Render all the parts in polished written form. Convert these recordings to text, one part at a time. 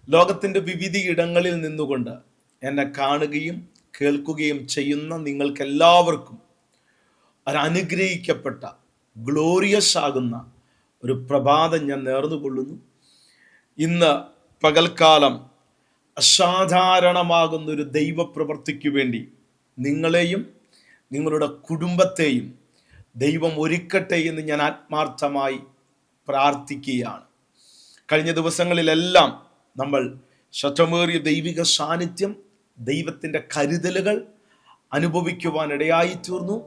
ലോകത്തിൻ്റെ വിവിധ ഇടങ്ങളിൽ നിന്നുകൊണ്ട് എന്നെ കാണുകയും കേൾക്കുകയും ചെയ്യുന്ന നിങ്ങൾക്കെല്ലാവർക്കും ഒരനുഗ്രഹിക്കപ്പെട്ട ഗ്ലോറിയസ് ആകുന്ന ഒരു പ്രഭാതം ഞാൻ നേർന്നുകൊള്ളുന്നു. ഇന്ന് പകൽക്കാലം അസാധാരണമാകുന്ന ഒരു ദൈവപ്രവൃത്തിക്ക് വേണ്ടി നിങ്ങളെയും നിങ്ങളുടെ കുടുംബത്തെയും ദൈവം ഒരുക്കട്ടെ എന്ന് ഞാൻ ആത്മാർത്ഥമായി പ്രാർത്ഥിക്കുകയാണ്. കഴിഞ്ഞ ദിവസങ്ങളിലെല്ലാം നമ്മൾ ശക്തമേറിയ ദൈവിക സാന്നിധ്യം, ദൈവത്തിൻ്റെ കരുതലുകൾ അനുഭവിക്കുവാനിടയായി തീർന്നു.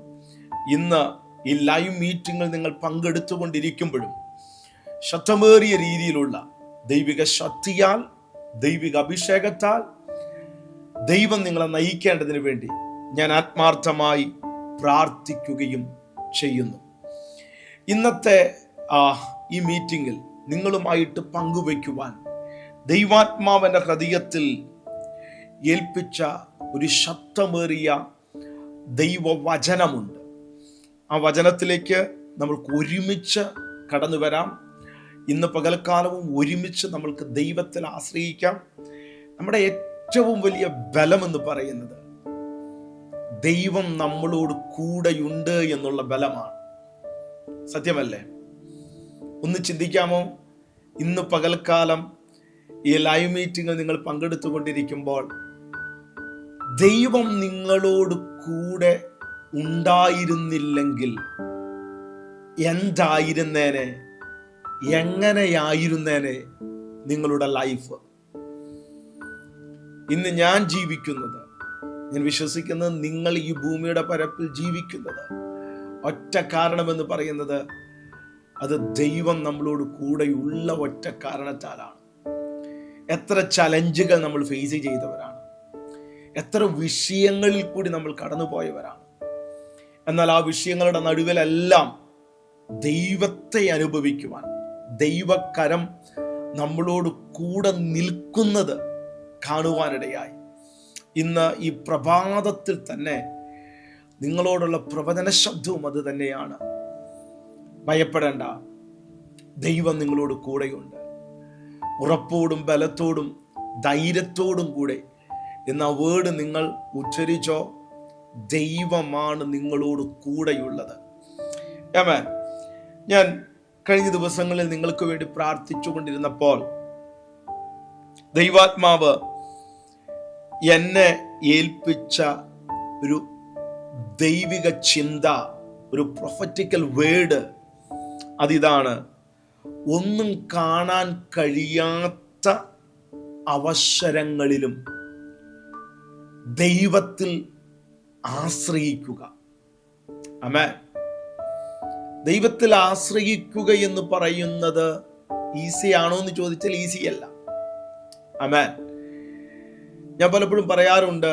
ഇന്ന് ഈ ലൈവ് മീറ്റിങ്ങിൽ നിങ്ങൾ പങ്കെടുത്തുകൊണ്ടിരിക്കുമ്പോഴും ശക്തമേറിയ രീതിയിലുള്ള ദൈവിക ശക്തിയാൽ, ദൈവിക അഭിഷേകത്താൽ ദൈവം നിങ്ങളെ നയിക്കേണ്ടതിന് വേണ്ടി ഞാൻ ആത്മാർത്ഥമായി പ്രാർത്ഥിക്കുകയും ചെയ്യുന്നു. ഇന്നത്തെ ഈ മീറ്റിങ്ങിൽ നിങ്ങളുമായിട്ട് പങ്കുവയ്ക്കുവാൻ ദൈവാത്മാവിൻ്റെ ഹൃദയത്തിൽ ഏൽപ്പിച്ച ഒരു ശക്തമേറിയ ദൈവവചനമുണ്ട്. ആ വചനത്തിലേക്ക് നമ്മൾക്ക് ഒരുമിച്ച് കടന്നു വരാം. ഇന്ന് പകൽക്കാലവും ഒരുമിച്ച് നമ്മൾക്ക് ദൈവത്തിൽ ആശ്രയിക്കാം. നമ്മുടെ ഏറ്റവും വലിയ ബലമെന്ന് പറയുന്നത് ദൈവം നമ്മളോട് കൂടെയുണ്ട് എന്നുള്ള ബലമാണ്. സത്യമല്ലേ? ഒന്ന് ചിന്തിക്കാമോ? ഇന്ന് പകൽക്കാലം ഈ ലൈവ് മീറ്റിംഗിൽ നിങ്ങൾ പങ്കെടുത്തുകൊണ്ടിരിക്കുമ്പോൾ ദൈവം നിങ്ങളോട് കൂടെ ഉണ്ടായിരുന്നില്ലെങ്കിൽ എന്തായിരുന്നേനെ, എങ്ങനെയായിരുന്നേനെ നിങ്ങളുടെ ലൈഫ്? ഇന്ന് ഞാൻ ജീവിക്കുന്നത്, ഞാൻ വിശ്വസിക്കുന്നത് നിങ്ങൾ ഈ ഭൂമിയുടെ പരപ്പിൽ ജീവിക്കുന്നത് ഒറ്റ കാരണമെന്ന് പറയുന്നത് അത് ദൈവം നമ്മളോട് കൂടെയുള്ള ഒറ്റ കാരണത്താലാണ്. എത്ര ചലഞ്ചുകൾ നമ്മൾ ഫേസ് ചെയ്തവരാണ്, എത്ര വിഷയങ്ങളിൽ കൂടി നമ്മൾ കടന്നുപോയവരാണ്. എന്നാൽ ആ വിഷയങ്ങളുടെ നടുവിലെല്ലാം ദൈവത്തെ അനുഭവിക്കുവാൻ, ദൈവകരം നമ്മളോട് കൂടെ നിൽക്കുന്നത് കാണുവാനിടയായി. ഇന്ന് ഈ പ്രഭാതത്തിൽ തന്നെ നിങ്ങളോടുള്ള പ്രവചന ശബ്ദവും അത് തന്നെയാണ്. ഭയപ്പെടേണ്ട, ദൈവം നിങ്ങളോട് കൂടെയുണ്ട്. ഉറപ്പോടും ബലത്തോടും ധൈര്യത്തോടും കൂടെ എന്ന വേർഡ് നിങ്ങൾ ഉച്ചരിച്ചോ. ദൈവമാണ് നിങ്ങളോട് കൂടെയുള്ളത്. ആമേൻ. ഞാൻ കഴിഞ്ഞ ദിവസങ്ങളിൽ നിങ്ങൾക്ക് വേണ്ടി പ്രാർത്ഥിച്ചു കൊണ്ടിരുന്നപ്പോൾ ദൈവാത്മാവ് എന്നെ ഏൽപ്പിച്ച ഒരു ദൈവിക ചിന്ത, ഒരു പ്രൊഫറ്റിക്കൽ വേർഡ് അതിതാണ്: ഒന്നും കാണാൻ കഴിയാത്ത അവസരങ്ങളിലും ദൈവത്തിൽ ആശ്രയിക്കുക. ആമേൻ. ദൈവത്തിൽ ആശ്രയിക്കുക എന്ന് പറയുന്നത് ഈസി ആണോ എന്ന് ചോദിച്ചാൽ ഈസി അല്ല. ആമേൻ. ഞാൻ പലപ്പോഴും പറയാറുണ്ട്,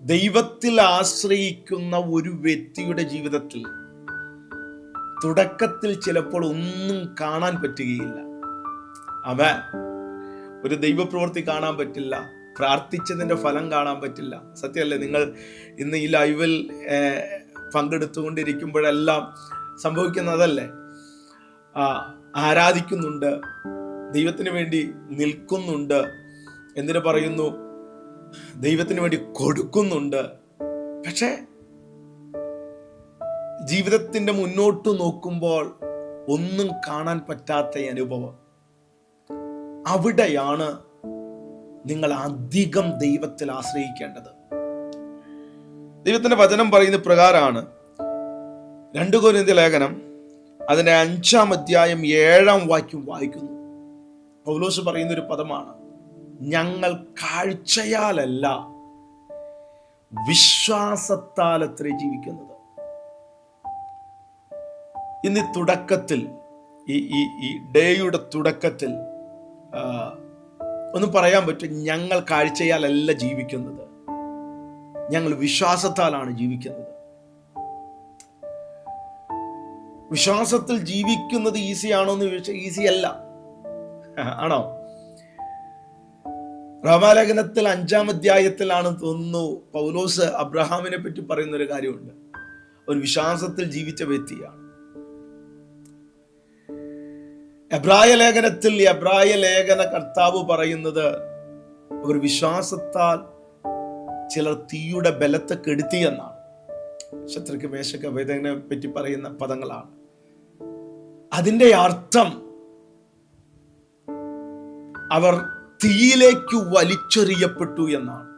ദൈവത്തിൽ ആശ്രയിക്കുന്ന ഒരു വ്യക്തിയുടെ ജീവിതത്തിൽ തുടക്കത്തിൽ ചിലപ്പോൾ ഒന്നും കാണാൻ പറ്റുകയില്ല. ആമേൻ. ഒരു ദൈവപ്രവൃത്തി കാണാൻ പറ്റില്ല, പ്രാർത്ഥിച്ചതിൻ്റെ ഫലം കാണാൻ പറ്റില്ല. സത്യമല്ലേ? നിങ്ങൾ ഇന്ന് ഈ ലൈവിൽ പങ്കെടുത്തുകൊണ്ടിരിക്കുമ്പോഴെല്ലാം സംഭവിക്കുന്നതല്ലേ? ആരാധിക്കുന്നുണ്ട്, ദൈവത്തിന് വേണ്ടി നിൽക്കുന്നുണ്ട്, എന്തിനു പറയുന്നു, ദൈവത്തിന് വേണ്ടി കൊടുക്കുന്നുണ്ട്. പക്ഷേ ജീവിതത്തിൻ്റെ മുന്നോട്ട് നോക്കുമ്പോൾ ഒന്നും കാണാൻ പറ്റാത്ത അനുഭവം. അവിടെയാണ് നിങ്ങൾ അധികം ദൈവത്തിൽ ആശ്രയിക്കേണ്ടത്. ദൈവത്തിന്റെ വചനം പറയുന്ന പ്രകാരമാണ്. 2 കൊരിന്ത്യർ ലേഖനം അതിന്റെ 5-ാം അധ്യായം 7-ാം വാക്യം വായിക്കുന്നു. പൗലോസ് പറയുന്ന ഒരു പദമാണ്: ഞങ്ങൾ കാഴ്ചയാലല്ല വിശ്വാസത്താലത്രേ ജീവിക്കുന്നത്. ഇന്ന് തുടക്കത്തിൽ, ഈ ഡേയുടെ തുടക്കത്തിൽ ഒന്നും പറയാൻ പറ്റും, ഞങ്ങൾ കാഴ്ചയാലല്ല ജീവിക്കുന്നത്, ഞങ്ങൾ വിശ്വാസത്താലാണ് ജീവിക്കുന്നത്. വിശ്വാസത്തിൽ ജീവിക്കുന്നത് ഈസി ആണോ എന്ന് ചോദിച്ചാൽ ഈസി അല്ല. ആണോ? റോമാലേഖനത്തിൽ 5-ാം അധ്യായത്തിലാണ് തോന്നുന്നു പൗലോസ് അബ്രഹാമിനെ പറ്റി പറയുന്ന ഒരു കാര്യമുണ്ട്. ഒരു വിശ്വാസത്തിൽ ജീവിച്ച വ്യക്തിയാണ്. എബ്രായ ലേഖന കർത്താവ് പറയുന്നത്, അവർ വിശ്വാസത്താൽ ചിലർ തീയുടെ ബലത്തെ കെടുത്തി എന്നാണ്. ശത്രുക്ക് മേശക്ക് വേദനെ പറ്റി പറയുന്ന പദങ്ങളാണ്. അതിന്റെ അർത്ഥം അവർ തീയിലേക്ക് വലിച്ചെറിയപ്പെട്ടു എന്നാണ്.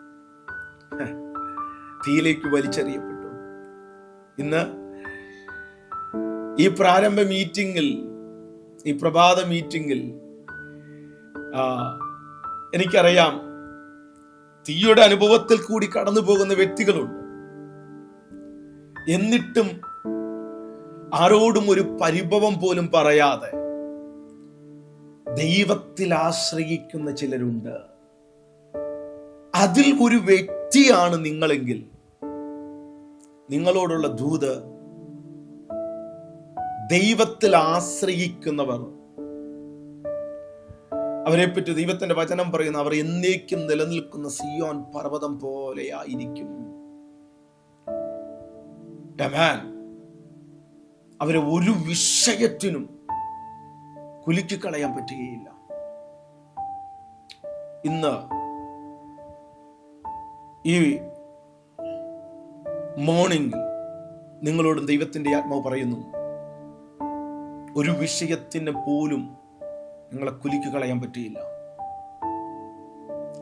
തീയിലേക്ക് വലിച്ചെറിയപ്പെട്ടു. ഇന്ന് ഈ പ്രാരംഭ മീറ്റിംഗിൽ, ഈ പ്രഭാത മീറ്റിംഗിൽ എനിക്കറിയാം തീയുടെ അനുഭവത്തിൽ കൂടി കടന്നു പോകുന്ന വ്യക്തികളുണ്ട്. എന്നിട്ടും ആരോടും ഒരു പരിഭവം പോലും പറയാതെ ദൈവത്തിൽ ആശ്രയിക്കുന്ന ചിലരുണ്ട്. അതിൽ ഒരു വ്യക്തിയാണ് നിങ്ങളെങ്കിൽ നിങ്ങളോടുള്ള ദൂത്, ദൈവത്തിൽ ആശ്രയിക്കുന്നവർ, അവരെപ്പറ്റി ദൈവത്തിന്റെ വചനം പറയുന്ന, അവർ എന്നേക്കും നിലനിൽക്കുന്ന സിയോൻ പർവ്വതം പോലെയായിരിക്കും. അവരെ ഒരു വിഷയത്തിനും കുലുക്കിക്കളയാൻ പറ്റുകയില്ല. ഇന്ന് ഈ മോർണിംഗ് നിങ്ങളോട് ദൈവത്തിന്റെ ആത്മാവ് പറയുന്നു, ഒരു വിഷയത്തിന് പോലും നിങ്ങളെ കുലുക്കിക്കളയാൻ പറ്റിയില്ല.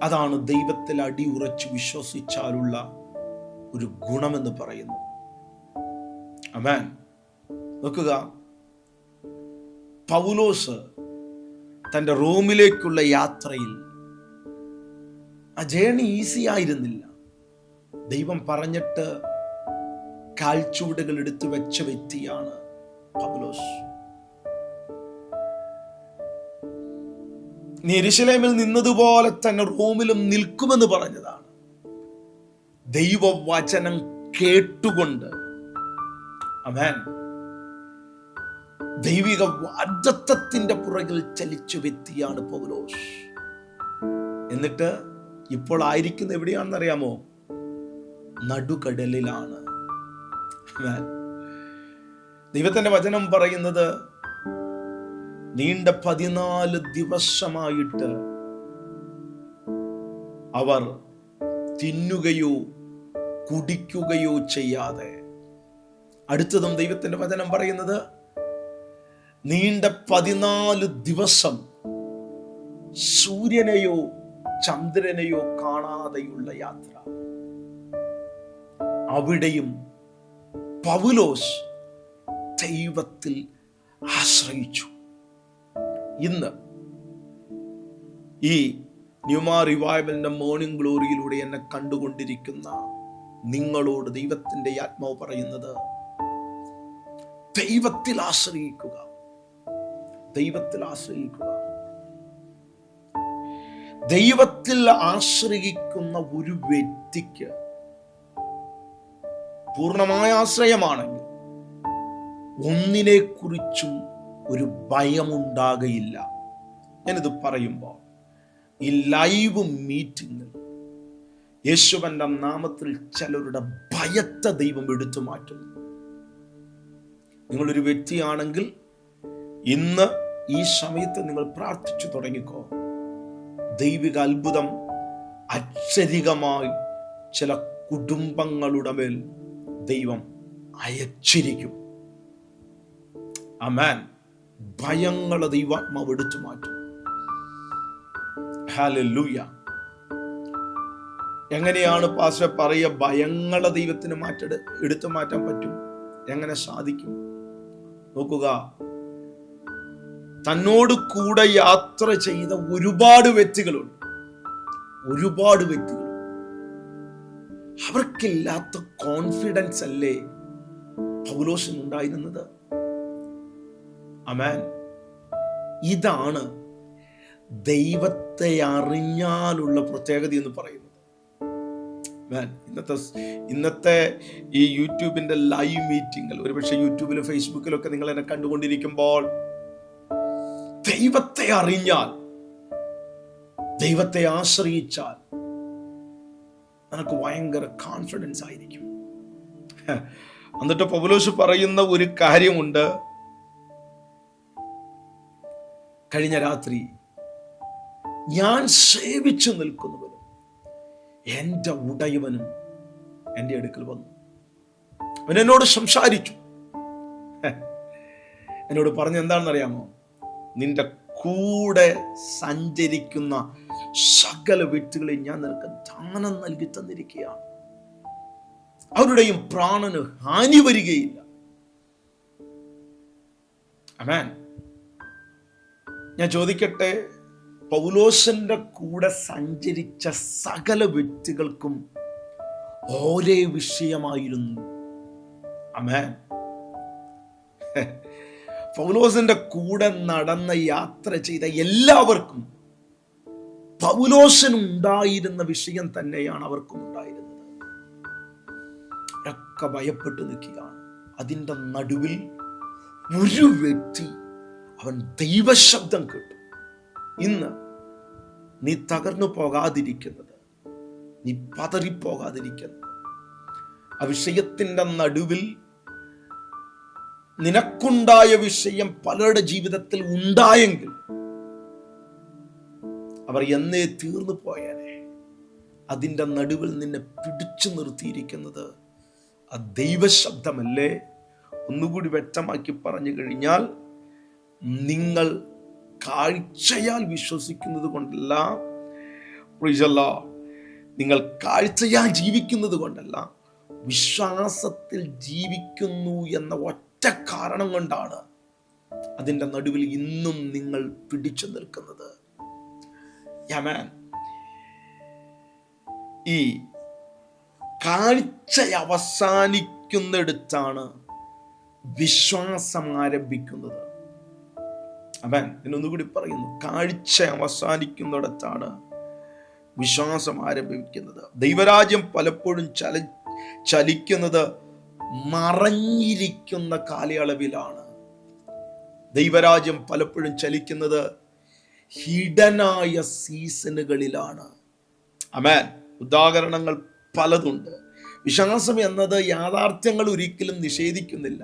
അതാണ് ദൈവത്തിൽ അടിയുറച്ച് വിശ്വസിച്ചാലുള്ള ഒരു ഗുണമെന്ന് പറയുന്നു. ആമേൻ. നോക്കുക, പൗലോസ് തന്റെ റോമിലേക്കുള്ള യാത്രയിൽ ആ ജേണി ഈസി ആയിരുന്നില്ല. ദൈവം പറഞ്ഞിട്ട് കാൽച്ചുവടുകൾ എടുത്തു വെച്ച വ്യക്തിയാണ് പൗലോസ്. നീ യെരൂശലേമിൽ നിന്നതുപോലെ തന്നെ റോമിലും നിൽക്കുമെന്ന് പറഞ്ഞതാണ്. ദൈവവചനം കേട്ടുകൊണ്ട്, ആമേൻ, ദൈവിക വാഗ്ദത്തത്തിന്റെ പുറകിൽ ചലിച്ച വ്യക്തിയാണ് പൗലോസ്. എന്നിട്ട് ഇപ്പോൾ ആയിരിക്കുന്ന എവിടെയാണെന്ന് അറിയാമോ? നടുക്കടലിലാണ്. ദൈവത്തിന്റെ വചനം പറയുന്നത്, നീണ്ട 14 ദിവസമായിട്ട് അവർ തിന്നുകയോ കുടിക്കുകയോ ചെയ്യാതെ. അടുത്തതും ദൈവത്തിന്റെ വചനം പറയുന്നത്, നീണ്ട 14 ദിവസം സൂര്യനെയോ ചന്ദ്രനെയോ കാണാതെയുള്ള യാത്ര. അവിടെയും പൗലോസ് ദൈവത്തിൽ ആശ്രയിച്ചു. ഇന്ന് ഈ ന്യൂമാ റിവൈവലിന്റെ മോർണിംഗ് ഗ്ലോറിയിലൂടെ എന്നെ കണ്ടുകൊണ്ടിരിക്കുന്ന നിങ്ങളോട് ദൈവത്തിന്റെ ആത്മാവ് പറയുന്നത്, ദൈവത്തിൽ ആശ്രയിക്കുക, ദൈവത്തിൽ ആശ്രയിക്കുക. ദൈവത്തിൽ ആശ്രയിക്കുന്ന ഒരു വ്യക്തിക്ക് പൂർണ്ണമായ ആശ്രയമാണെങ്കിൽ ഒന്നിനെ കുറിച്ചും ഒരു ഭയമുണ്ടാകയില്ല. ഞാനിത് പറയുമ്പോൾ ഈ ലൈവ് മീറ്റിംഗിൽ യേശുവിന്റെ നാമത്തിൽ ചിലരുടെ ഭയത്തെ ദൈവം എടുത്തു മാറ്റുന്നു. നിങ്ങളൊരു വ്യക്തിയാണെങ്കിൽ ഇന്ന് ഈ സമയത്ത് നിങ്ങൾ പ്രാർത്ഥിച്ചു തുടങ്ങിക്കോ. ദൈവിക അത്ഭുതം അക്ഷരികമായി ചില കുടുംബങ്ങളുടെ മേൽ ദൈവം അയച്ചിരിക്കും. ആമേൻ. ഭയങ്ങളെ ദൈവാത്മാവ് എടുത്തു മാറ്റും. ഹല്ലേലൂയ. എങ്ങനെയാണ് പാസ്റ്റർ പറയുക, ഭയങ്ങളെ ദൈവത്തിന് എടുത്തു മാറ്റാൻ പറ്റും? എങ്ങനെ സാധിക്കും? നോക്കുക, തന്നോട് കൂടെ യാത്ര ചെയ്ത ഒരുപാട് വ്യക്തികളുണ്ട്. അവർക്കില്ലാത്ത കോൺഫിഡൻസ് അല്ലേ പൗലോസിന് ഉണ്ടായിരുന്നത്? ആമേൻ. ഇതാണ് ദൈവത്തെ അറിഞ്ഞാലുള്ള പ്രത്യേകത എന്ന് പറയുന്നത്. ഇന്നത്തെ ഈ യൂട്യൂബിന്റെ ലൈവ് മീറ്റിംഗിൽ, ഒരുപക്ഷെ യൂട്യൂബിലും ഫേസ്ബുക്കിലും ഒക്കെ നിങ്ങൾ എന്നെ കണ്ടുകൊണ്ടിരിക്കുമ്പോൾ, ദൈവത്തെ അറിഞ്ഞാൽ, ദൈവത്തെ ആശ്രയിച്ചാൽ നിനക്ക് ഭയങ്കര കോൺഫിഡൻസ് ആയിരിക്കും. എന്നിട്ട് പൗലോസ് പറയുന്ന ഒരു കാര്യമുണ്ട്, കഴിഞ്ഞ രാത്രി ഞാൻ സേവിച്ചു നിൽക്കുന്നവനും എൻ്റെ ഉടയവനും എൻ്റെ അടുക്കൽ വന്നു. അവൻ എന്നോട് സംസാരിച്ചു. എന്നോട് പറഞ്ഞ എന്താണെന്നറിയാമോ? നിന്റെ കൂടെ സഞ്ചരിക്കുന്ന സകല വ്യക്തികളെ ഞാൻ നിനക്ക് ദാനം നൽകി തന്നിരിക്കുകയാണ്. അവരുടെയും പ്രാണന് ഹാനി വരികയില്ല. ആമേൻ. ഞാൻ ചോദിക്കട്ടെ, പൗലോസിന്റെ കൂടെ സഞ്ചരിച്ച സകല വ്യക്തികൾക്കും ഒരേ വിഷയമായിരുന്നു. ആമേൻ. പൗലോസിന്റെ കൂടെ നടന്ന യാത്ര ചെയ്ത എല്ലാവർക്കും പൗലോസിനുണ്ടായിരുന്ന വിഷയം തന്നെയാണ് അവർക്കും ഉണ്ടായിരുന്നത്. അവരൊക്കെ ഭയപ്പെട്ടു നിൽക്കുകയാണ്. അതിൻ്റെ നടുവിൽ ഒരു വ്യക്തി, അവൻ ദൈവശബ്ദം കേട്ടു. ഇന്ന് നീ തകർന്നു പോകാതിരിക്കുന്നത്, നീ പതറിപ്പോകാതിരിക്കുന്നത്, ആ വിഷയത്തിൻ്റെ നടുവിൽ നിനക്കുണ്ടായ വിഷയം പലരുടെ ജീവിതത്തിൽ ഉണ്ടായെങ്കിൽ അവർ എന്നേ തീർന്നു പോയേനെ. അതിൻ്റെ നടുവിൽ നിന്നെ പിടിച്ചു നിർത്തിയിരിക്കുന്നത് ആ ദൈവശബ്ദമല്ലേ? ഒന്നുകൂടി വ്യക്തമാക്കി പറഞ്ഞു കഴിഞ്ഞാൽ, നിങ്ങൾ കാഴ്ചയാൽ വിശ്വസിക്കുന്നത് കൊണ്ടല്ല, നിങ്ങൾ കാഴ്ചയാൽ ജീവിക്കുന്നത് കൊണ്ടല്ല, വിശ്വാസത്തിൽ ജീവിക്കുന്നു എന്ന ഒറ്റ കാരണം കൊണ്ടാണ് അതിൻ്റെ നടുവിൽ ഇന്നും നിങ്ങൾ പിടിച്ചു നിൽക്കുന്നത്. ആമേൻ. ഈ കാഴ്ച അവസാനിക്കുന്നിടത്താണ് വിശ്വാസം ആരംഭിക്കുന്നത്. ആമേൻ. എന്നൊന്നുകൂടി പറയുന്നു, കാഴ്ച അവസാനിക്കുന്നിടത്താണ് വിശ്വാസം ആരംഭിക്കുന്നത്. ദൈവരാജ്യം പലപ്പോഴും ചലിക്കുന്നത് മറഞ്ഞിരിക്കുന്ന കാലയളവിലാണ്. ദൈവരാജ്യം പലപ്പോഴും ചലിക്കുന്നത് ഹിഡനായ സീസണുകളിലാണ്. ആമേൻ. ഉദാഹരണങ്ങൾ പലതുണ്ട്. വിശ്വാസം എന്നത് യാഥാർത്ഥ്യങ്ങൾ ഒരിക്കലും നിഷേധിക്കുന്നില്ല.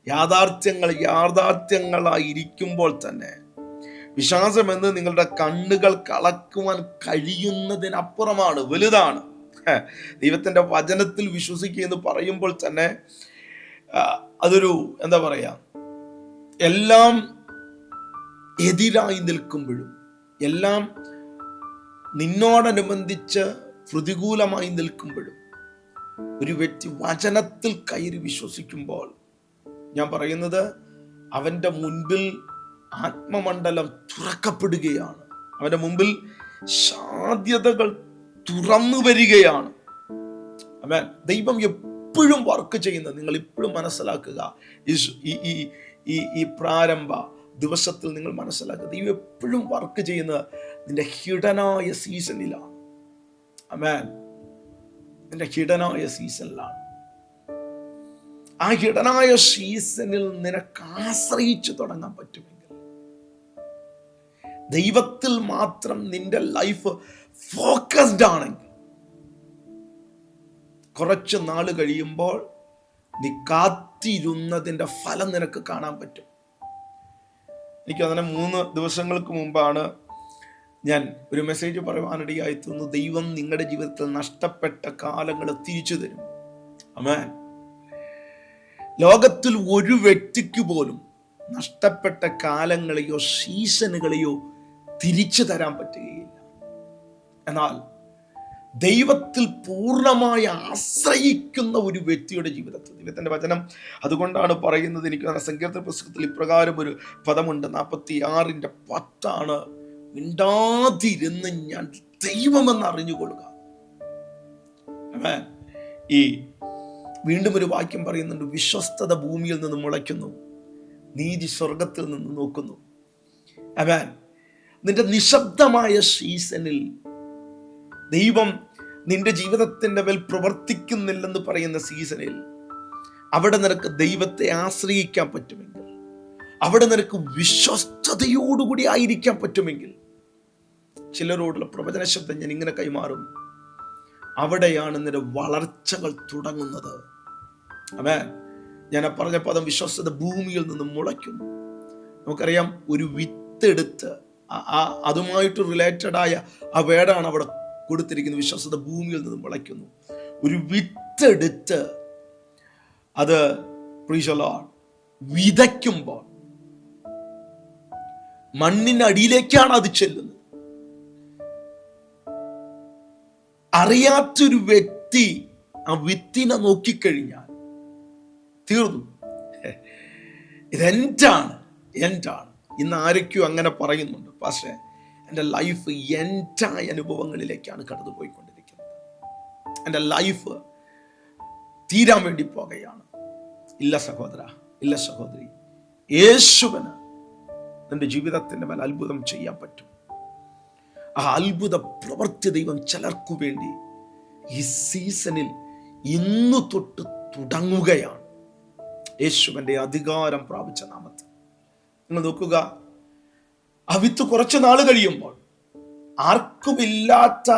യാഥാർത്ഥ്യങ്ങളായിരിക്കുമ്പോൾ തന്നെ വിശ്വാസം എന്ന് നിങ്ങളുടെ കണ്ണുകൾ കളക്കുവാൻ കഴിയുന്നതിനപ്പുറമാണ്, വലുതാണ്. ദൈവത്തിൻ്റെ വചനത്തിൽ വിശ്വസിക്കുക എന്ന് പറയുമ്പോൾ തന്നെ അതൊരു എന്താ പറയാ, എല്ലാം എതിരായി നിൽക്കുമ്പോഴും, എല്ലാം നിന്നോടനുബന്ധിച്ച് പ്രതികൂലമായി നിൽക്കുമ്പോഴും ഒരു വ്യക്തി വചനത്തിൽ കയറി വിശ്വസിക്കുമ്പോൾ, ഞാൻ പറയുന്നത്, അവൻ്റെ മുൻപിൽ ആത്മമണ്ഡലം തുറക്കപ്പെടുകയാണ്. അവൻ്റെ മുമ്പിൽ സാധ്യതകൾ തുറന്നു വരികയാണ്. ആമേൻ. ദൈവം എപ്പോഴും വർക്ക് ചെയ്യുന്നത് നിങ്ങൾ ഇപ്പോഴും മനസ്സിലാക്കുക. ഈ പ്രാരംഭ ദിവസത്തിൽ നിങ്ങൾ മനസ്സിലാക്കുക, ദൈവം എപ്പോഴും വർക്ക് ചെയ്യുന്നത് നിന്റെ ഹിഡനായ സീസണിലാണ്. ആമേൻ. നിന്റെ ഹിഡനായ സീസണിലാണ്. ആ ഹിഡനായ സീസണിൽ നിനക്ക് ആശ്രയിച്ചു തുടങ്ങാൻ പറ്റുമെങ്കിൽ, ദൈവത്തിൽ മാത്രം നിന്റെ ലൈഫ് ഫോക്കസ്ഡ് ആണെങ്കിൽ, കുറച്ച് നാൾ കഴിയുമ്പോൾ നീ കാത്തിരുന്നതിൻ്റെ ഫലം നിനക്ക് കാണാൻ പറ്റും. എനിക്ക് അതിനെ 3 ദിവസങ്ങൾക്ക് മുമ്പാണ് ഞാൻ ഒരു മെസ്സേജ് പറയുവാനിടയായി തോന്നുന്നു. ദൈവം നിങ്ങളുടെ ജീവിതത്തിൽ നഷ്ടപ്പെട്ട കാലങ്ങൾ തിരിച്ചു തരും. ആമേൻ. ലോകത്തിൽ ഒരു വ്യക്തിക്ക് പോലും നഷ്ടപ്പെട്ട കാലങ്ങളെയോ സീസണുകളെയോ തിരിച്ചു തരാൻ പറ്റുകയില്ല. എന്നാൽ ദൈവത്തിൽ പൂർണ്ണമായി ആശ്രയിക്കുന്ന ഒരു വ്യക്തിയുടെ ജീവിതത്തിൽ, ദൈവത്തിൻ്റെ വചനം അതുകൊണ്ടാണ് പറയുന്നത്, എനിക്ക് സങ്കീർത്തന പുസ്തകത്തിൽ ഇപ്രകാരം ഒരു പദമുണ്ട്, 46:10, മിണ്ടാതിരുന്ന് ഞാൻ ദൈവമെന്ന് അറിഞ്ഞുകൊള്ളുക. ഈ വീണ്ടും ഒരു വാക്യം പറയുന്നുണ്ട്, വിശ്വസ്തത ഭൂമിയിൽ നിന്ന് മുളയ്ക്കുന്നു, നീതി സ്വർഗത്തിൽ നിന്ന് നോക്കുന്നു. ആമേൻ. നിന്റെ നിശബ്ദമായ സീസണിൽ ദൈവം നിന്റെ ജീവിതത്തിൻ്റെ മേൽ പ്രവർത്തിക്കുന്നില്ലെന്ന് പറയുന്ന സീസണിൽ അവിടെ നിനക്ക് ദൈവത്തെ ആശ്രയിക്കാൻ പറ്റുമെങ്കിൽ, അവിടെ നിനക്ക് വിശ്വസ്തയോടുകൂടി ആയിരിക്കാൻ പറ്റുമെങ്കിൽ, ചിലരോടുള്ള പ്രവചന ശബ്ദം ഞാൻ ഇങ്ങനെ കൈമാറും, അവിടെയാണ് നിന്റെ വളർച്ചകൾ തുടങ്ങുന്നത്. ആമേൻ. ഞാൻ പറഞ്ഞ പദം വിശ്വസ്തത ഭൂമിയിൽ നിന്ന് മുളയ്ക്കുന്നു. നമുക്കറിയാം, ഒരു വിത്ത് വിത്തെടുത്ത് അതുമായിട്ട് റിലേറ്റഡ് ആയ ആ വേർഡാണ് അവിടെ കൊടുത്തിരിക്കുന്നത്. വിശ്വസ്തത ഭൂമിയിൽ നിന്നും വിളയ്ക്കുന്നു. ഒരു വിത്തെടുത്ത് അത് വിതയ്ക്കുമ്പോൾ മണ്ണിനടിയിലേക്കാണ് അത് ചെല്ലുന്നത്. അറിയാത്തൊരു വ്യക്തി ആ വിത്തിനെ നോക്കിക്കഴിഞ്ഞാൽ തീർന്നു. ഇതെന്റാണ്. ഇന്ന് ആരൊക്കെയോ അങ്ങനെ പറയുന്നുണ്ട്, പക്ഷേ എൻ്റെ ലൈഫ് എൻഡായ അനുഭവങ്ങളിലേക്കാണ് കടന്നുപോയിക്കൊണ്ടിരിക്കുന്നത്. എൻ്റെ ലൈഫ് തീരാൻ വേണ്ടി പോകുകയാണ്. ഇല്ല സഹോദര, ഇല്ല സഹോദരി, യേശുവിന് നിന്റെ ജീവിതത്തിൻ്റെ മേൽ അത്ഭുതം ചെയ്യാൻ പറ്റും. ആ അത്ഭുത പ്രവൃത്തി ദൈവം ചിലർക്കു വേണ്ടി ഈ സീസണിൽ ഇന്നു തൊട്ട് തുടങ്ങുകയാണ്. യേശുവിൻ്റെ അധികാരം പ്രാപിച്ച നാമത്തിൽ നിങ്ങൾ നോക്കുക. ആ വിത്ത് കുറച്ചു നാൾ കഴിയുമ്പോൾ ആർക്കുമില്ലാത്ത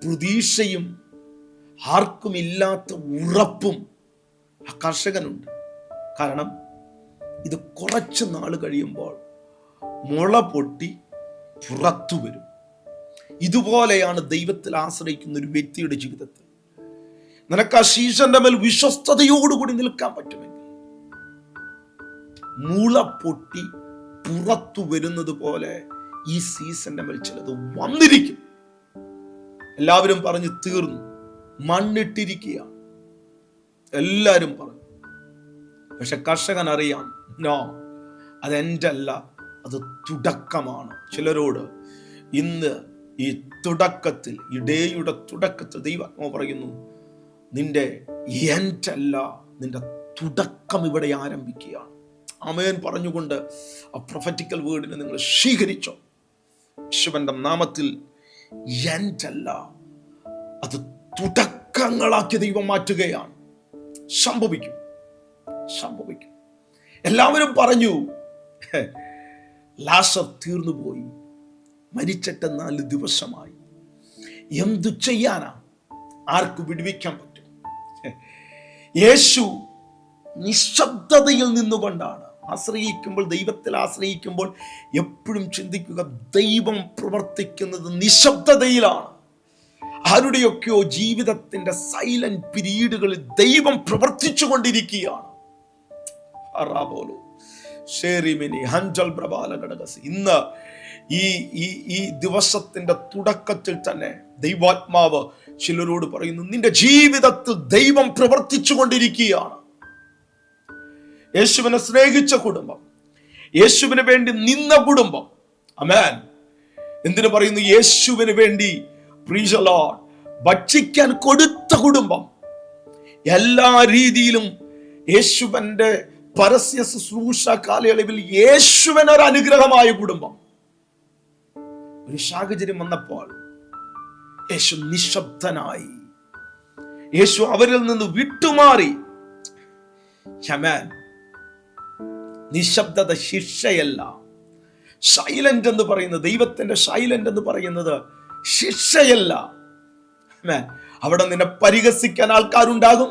പ്രതീക്ഷയും ആർക്കുമില്ലാത്ത ഉറപ്പും ആ കർഷകനുണ്ട്. കാരണം ഇത് കുറച്ച് നാൾ കഴിയുമ്പോൾ മുള പൊട്ടി പുറത്തു വരും. ഇതുപോലെയാണ് ദൈവത്തിൽ ആശ്രയിക്കുന്ന ഒരു വ്യക്തിയുടെ ജീവിതത്തിൽ. നിനക്ക് ആ സീസന്റെ മേൽ വിശ്വസ്തയോടുകൂടി നിൽക്കാൻ പറ്റുമെങ്കിൽ മുള പൊട്ടി പുറത്തു വരുന്നത് പോലെ ഈ സീസന്റെ മേൽ ചിലത് വന്നിരിക്കും. എല്ലാവരും പറഞ്ഞു തീർന്നു, മണ്ണിട്ടിരിക്കുക, എല്ലാരും പറഞ്ഞു. പക്ഷെ കർഷകൻ അറിയാം, നോ, അതെൻ്റെ അല്ല, അത് തുടക്കമാണ്. ചിലരോട് ഇന്ന് ഈ തുടക്കത്തിൽ, ഈ ഡേയുടെ തുടക്കത്തിൽ ദൈവാത്മാവ് പറയുന്നു, നിന്റെ എൻ്റെ അല്ല, നിന്റെ തുടക്കം ഇവിടെ ആരംഭിക്കുകയാണ്. ആമേൻ പറഞ്ഞുകൊണ്ട് ആ പ്രൊഫറ്റിക്കൽ വേർഡിനെ നിങ്ങൾ സ്വീകരിച്ചോ. യേശുവിന്റെ നാമത്തിൽ എൻ്റെ അല്ല, അത് തുടക്കങ്ങളാക്കി ദൈവം മാറ്റുകയാണ്. സംഭവിക്കും. എല്ലാവരും പറഞ്ഞു ലാസർ തീർന്നുപോയി, മരിച്ചിട്ട് 4 ദിവസമായി, എന്തു ചെയ്യാനാ, ആർക്ക് വിടുവിക്കാൻ പറ്റും? യേശു നിശബ്ദതയിൽ നിന്നുകൊണ്ടാണ് ആശ്രയിക്കുമ്പോൾ, ദൈവത്തിൽ ആശ്രയിക്കുമ്പോൾ എപ്പോഴും ചിന്തിക്കുക, ദൈവം പ്രവർത്തിക്കുന്നത് നിശബ്ദതയിലാണ്. ആരുടെയൊക്കെയോ ജീവിതത്തിന്റെ സൈലന്റ് പീരീഡുകളിൽ ദൈവം പ്രവർത്തിച്ചു കൊണ്ടിരിക്കുകയാണ്. ഇന്ന് ഈ ദിവസത്തിന്റെ തുടക്കത്തിൽ തന്നെ ദൈവാത്മാവ് ചിലരോട് പറയുന്നു, നിന്റെ ജീവിതത്തിൽ ദൈവം പ്രവർത്തിച്ചു കൊണ്ടിരിക്കുകയാണ്. യേശുവിനെ സ്നേഹിച്ച കുടുംബം, യേശുവിന് വേണ്ടി നിന്ന കുടുംബം, ആമേൻ. എന്തിനു പറയുന്നു? യേശുവിന് വേണ്ടി ഭക്ഷിക്കാൻ കൊടുത്ത കുടുംബം, എല്ലാ രീതിയിലും യേശുവിന്റെ പരസ്യ ശുശ്രൂഷ കാലയളവിൽ യേശുവിനൊരു അനുഗ്രഹമായ കുടുംബം. ഒരു സാഹചര്യം വന്നപ്പോൾ യേശു നിശബ്ദനായി. യേശു അവരിൽ നിന്ന് വിട്ടുമാറി. നിശബ്ദത ശിക്ഷയല്ല. സൈലന്റ് എന്ന് പറയുന്നത്, ദൈവത്തിന്റെ സൈലന്റ് എന്ന് പറയുന്നത് ശിക്ഷയല്ല. അവിടെ നിന്നെ പരിഹസിക്കാൻ ആൾക്കാരുണ്ടാകും,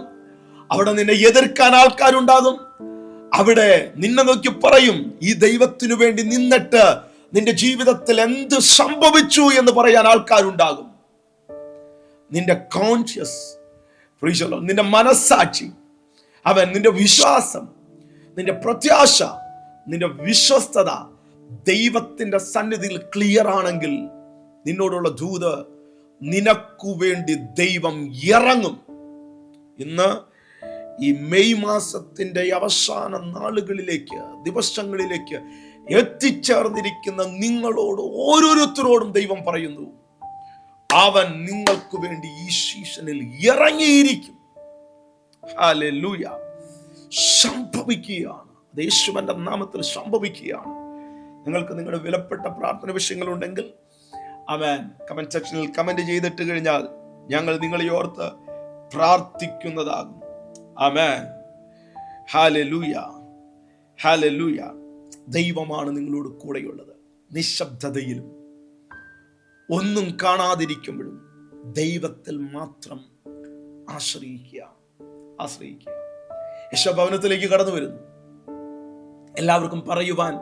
അവിടെ നിന്നെ എതിർക്കാൻ ആൾക്കാരുണ്ടാകും, അവിടെ നിന്നെ നോക്കി പറയും, ഈ ദൈവത്തിനു വേണ്ടി നിന്നിട്ട് നിന്റെ ജീവിതത്തിൽ എന്ത് സംഭവിച്ചു എന്ന് പറയാൻ ആൾക്കാരുണ്ടാകും. നിന്റെ കോൺഷ്യസ്, നിന്റെ മനസ്സാക്ഷി, നിന്റെ വിശ്വാസം, നിന്റെ പ്രത്യാശ, നിന്റെ വിശ്വസ്തത ദൈവത്തിന്റെ സന്നിധിയിൽ ക്ലിയർ ആണെങ്കിൽ നിന്നോടുള്ള ദൂത്, നിനക്കു വേണ്ടി ദൈവം ഇറങ്ങും. ഇന്ന് ഈ മെയ് മാസത്തിന്റെ അവസാന നാളുകളിലേക്ക്, ദിവസങ്ങളിലേക്ക് എത്തിച്ചേർന്നിരിക്കുന്ന നിങ്ങളോട് ഓരോരുത്തരോടും ദൈവം പറയുന്നു, അവൻ നിങ്ങൾക്ക് വേണ്ടി ഈ സീസണിൽ ഇറങ്ങിയിരിക്കും. ഹല്ലേലൂയ. സംഭവിക്കുകയാണ്. യേശുവിന്റെ നാമത്തിൽ സംഭവിക്കുകയാണ്. നിങ്ങൾക്ക് നിങ്ങളുടെ വിലപ്പെട്ട പ്രാർത്ഥന വിഷയങ്ങളുണ്ടെങ്കിൽ കമന്റ് സെക്ഷനിൽ കമന്റ് ചെയ്തിട്ട് കഴിഞ്ഞാൽ ഞങ്ങൾ നിങ്ങളെ ഓർത്ത് പ്രാർത്ഥിക്കുന്നതാകും. ആമേൻ. Hallelujah, hallelujah. ദൈവമാണ് നിങ്ങളോട് കൂടെയുള്ളത്. നിശബ്ദതയിലും ഒന്നും കാണാതിരിക്കുമ്പോഴും ദൈവത്തിൽ മാത്രം ആശ്രയിക്കുക. യശോഭവനത്തിലേക്ക് കടന്നു വരുന്നു. എല്ലാവർക്കും പറയുവാൻ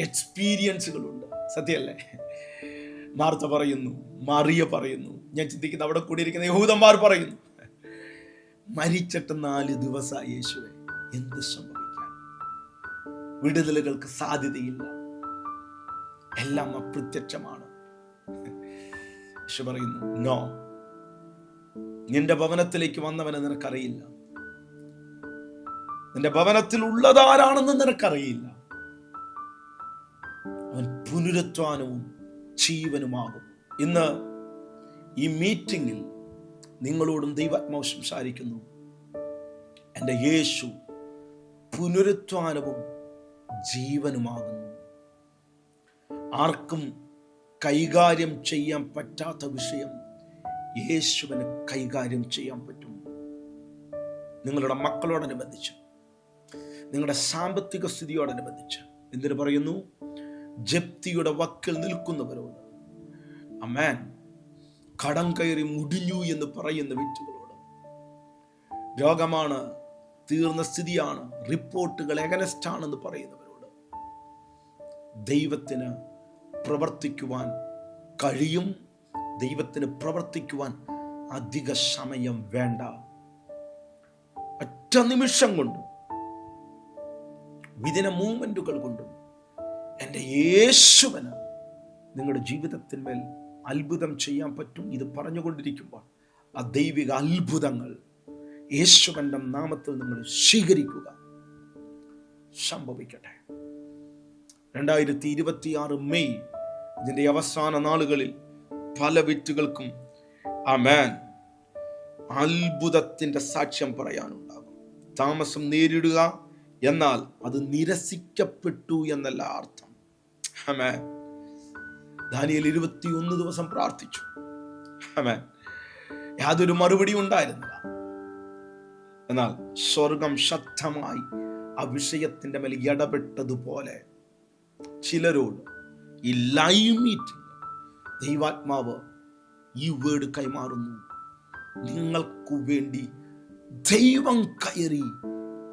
എക്സ്പീരിയൻസുകളുണ്ട്. സത്യമല്ലേ? മാർത്ത പറയുന്നു, മറിയ പറയുന്നു, ഞാൻ ചിന്തിക്കുന്ന അവിടെ കൂടിയിരിക്കുന്ന യഹൂദന്മാർ പറയുന്നു, മരിച്ചിട്ട് 4 ദിവസമായി യേശുവേ, എന്ത് സംഭവിക്കാൻ? വിടുതലുകൾക്ക് സാധ്യതയില്ല, എല്ലാം അപ്രത്യക്ഷമാണ്. യേശു പറയുന്നു, നോ, നിന്റെ ഭവനത്തിലേക്ക് വന്നവനെ നിനക്കറിയില്ല, നിന്റെ ഭവനത്തിൽ ഉള്ളതാരാണെന്ന് നിനക്കറിയില്ല. അവൻ പുനരുത്ഥാനവും ജീവനുമാകും. ഇന്ന് ഈ മീറ്റിംഗിൽ നിങ്ങളോടും ദൈവാത്മാവ് സംസാരിക്കുന്നു. എൻ്റെ യേശു പുനരുത്ഥാനവും ജീവനുമാകുന്നു. ആർക്കും കൈകാര്യം ചെയ്യാൻ പറ്റാത്ത വിഷയം യേശുവിന് കൈകാര്യം ചെയ്യാൻ പറ്റും. നിങ്ങളുടെ മക്കളോടനുബന്ധിച്ച്, നിങ്ങളുടെ സാമ്പത്തിക സ്ഥിതിയോടനുബന്ധിച്ച്, എന്തിനു പറയുന്നു, ജപ്തിയുടെ വക്കിൽ നിൽക്കുന്നവരോട്, ആമേൻ, കടം കയറി മുടിഞ്ഞു എന്ന് പറയുന്ന വ്യക്തികളോട്, രോഗമാണ്, തീർന്ന സ്ഥിതിയാണ്, റിപ്പോർട്ടുകൾ എഗനസ്റ്റ് ആണെന്ന് പറയുന്നവരോട്, ദൈവത്തിന് പ്രവർത്തിക്കുവാൻ കഴിയും. ദൈവത്തിന് പ്രവർത്തിക്കുവാൻ അധിക സമയം വേണ്ട. ഒറ്റ നിമിഷം കൊണ്ടും, വിദിന മൂവ്മെന്റുകൾ കൊണ്ടും എൻ്റെ യേശുവിന് നിങ്ങളുടെ ജീവിതത്തിന്മേൽ അത്ഭുതം ചെയ്യാൻ പറ്റും. ഇത് പറഞ്ഞുകൊണ്ടിരിക്കുമ്പോൾ ആ ദൈവിക അത്ഭുതങ്ങൾ യേശുവിൻ്റെ നാമത്തിൽ നിങ്ങൾ സ്വീകരിക്കുക. സംഭവിക്കട്ടെ. 2026 മെയ് ഇതിൻ്റെ അവസാന നാളുകളിൽ പല വ്യക്തികൾക്കും ആമേൻ അത്ഭുതത്തിന്റെ സാക്ഷ്യം പറയാനുണ്ടാകും. താമസം നേരിടുക എന്നാൽ അത് നിരസിക്കപ്പെട്ടു എന്നല്ല അർത്ഥം. ആമേൻ. ദാനിയേൽ 21 ദിവസം പ്രാർത്ഥിച്ചു. ആമേൻ. യാതൊരു മറുപടി ഉണ്ടായിരുന്നില്ല. എന്നാൽ സ്വർഗം ശക്തമായി ആ വിഷയത്തിന്റെ മേൽ ഇടപെട്ടതുപോലെ ചിലരോട് ഈ ലൈവ് മീറ്റിംഗ് ദൈവാത്മാവ് ഈ വേർഡ് കൈമാറുന്നു. നിങ്ങൾക്ക് വേണ്ടി ദൈവം കയറി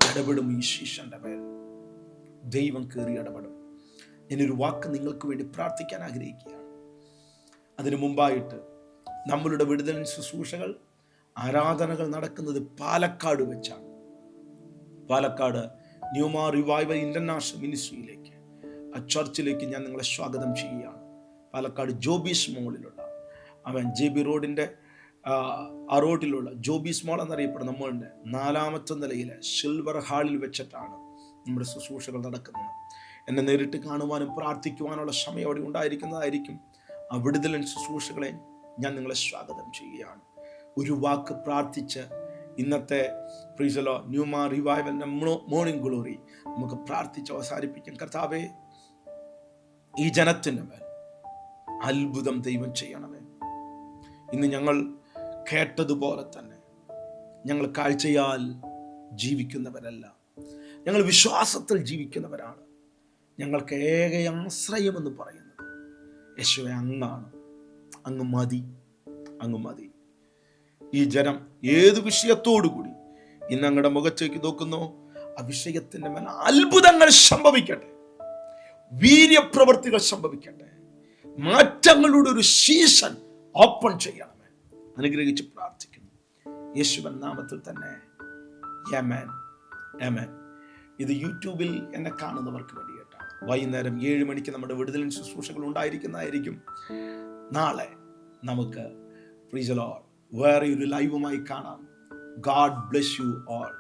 ഇടപെടും. ഈ ശിഷ്യന്റെ മേൽ ദൈവം കയറി ഇടപെടും. ഞാനൊരു വാക്ക് നിങ്ങൾക്ക് വേണ്ടി പ്രാർത്ഥിക്കാൻ ആഗ്രഹിക്കുകയാണ്. അതിനു മുമ്പായിട്ട് നമ്മളുടെ വിടുതൽ ശുശ്രൂഷകൾ, ആരാധനകൾ നടക്കുന്നത് പാലക്കാട് വെച്ചാണ്. പാലക്കാട് ന്യൂമാ റിവൈവൽ ഇന്റർനാഷണൽ മിനിസ്ട്രിയിലേക്ക്, ആ ചർച്ചിലേക്ക് ഞാൻ നിങ്ങളെ സ്വാഗതം ചെയ്യുകയാണ്. പാലക്കാട് ജോബീസ് മോളിലുള്ള, അവൻ JB റോഡിൻ്റെ ആ റോഡിലുള്ള ജോബീസ് മോൾ എന്നറിയപ്പെടുന്ന നമ്മളുടെ 4ാമത്തെ നിലയിലെ സിൽവർ ഹാളിൽ വെച്ചിട്ടാണ് നമ്മുടെ ശുശ്രൂഷകൾ നടക്കുന്നത്. എന്നെ നേരിട്ട് കാണുവാനും പ്രാർത്ഥിക്കുവാനുള്ള സമയം അവിടെ ഉണ്ടായിരിക്കുന്നതായിരിക്കും. ആ വിടുതൽ ശുശ്രൂഷകളെ ഞാൻ നിങ്ങളെ സ്വാഗതം ചെയ്യുകയാണ്. ഒരു വാക്ക് പ്രാർത്ഥിച്ച് ഇന്നത്തെ പ്രീസലോ ന്യൂമാ റിവൈവലിൻ്റെ മോർണിംഗ് ഗ്ലോറി നമുക്ക് പ്രാർത്ഥിച്ച് അവസാനിപ്പിക്കാം. കർത്താവേ, ഈ ജനത്തിൻ്റെ മേൽ അത്ഭുതം ദൈവം ചെയ്യണമേ. ഇന്ന് ഞങ്ങൾ കേട്ടതുപോലെ തന്നെ ഞങ്ങൾ കാഴ്ചയാൽ ജീവിക്കുന്നവരല്ല, ഞങ്ങൾ വിശ്വാസത്തിൽ ജീവിക്കുന്നവരാണ്. ഞങ്ങൾക്ക് ഏക ആശ്രയമെന്ന് പറയുന്നത് യേശുവേ അങ്ങാണ്. അങ്ങ് മതി, അങ്ങ് മതി. ഈ ജനം ഏത് വിഷയത്തോടുകൂടി ഇന്ന് അങ്ങയുടെ മുഖത്തേക്ക് നോക്കുന്നോ, ആ വിഷയത്തിൻ്റെ മേൽ അത്ഭുതങ്ങൾ സംഭവിക്കട്ടെ, വീര്യപ്രവർത്തികൾ സംഭവിക്കട്ടെ, മാറ്റങ്ങളുടെ ഒരു സീസൺ ഓപ്പൺ ചെയ്യണമേ. അനുഗ്രഹിച്ച് പ്രാർത്ഥിക്കുന്നു യേശുവിൻ നാമത്തിൽ തന്നെ. ആമേൻ, ആമേൻ. ഇത് യൂട്യൂബിൽ എന്നെ കാണുന്നവർക്ക് വേണ്ടിയിട്ടാണ്. വൈകുന്നേരം 7 മണിക്ക് നമ്മുടെ വിടുതൽ ശുശ്രൂഷകൾ ഉണ്ടായിരിക്കുന്നതായിരിക്കും. നാളെ നമുക്ക് പ്രൈസ് ദി ലോർഡ് വേറെ ഒരു ലൈവുമായി കാണാം. God bless you all.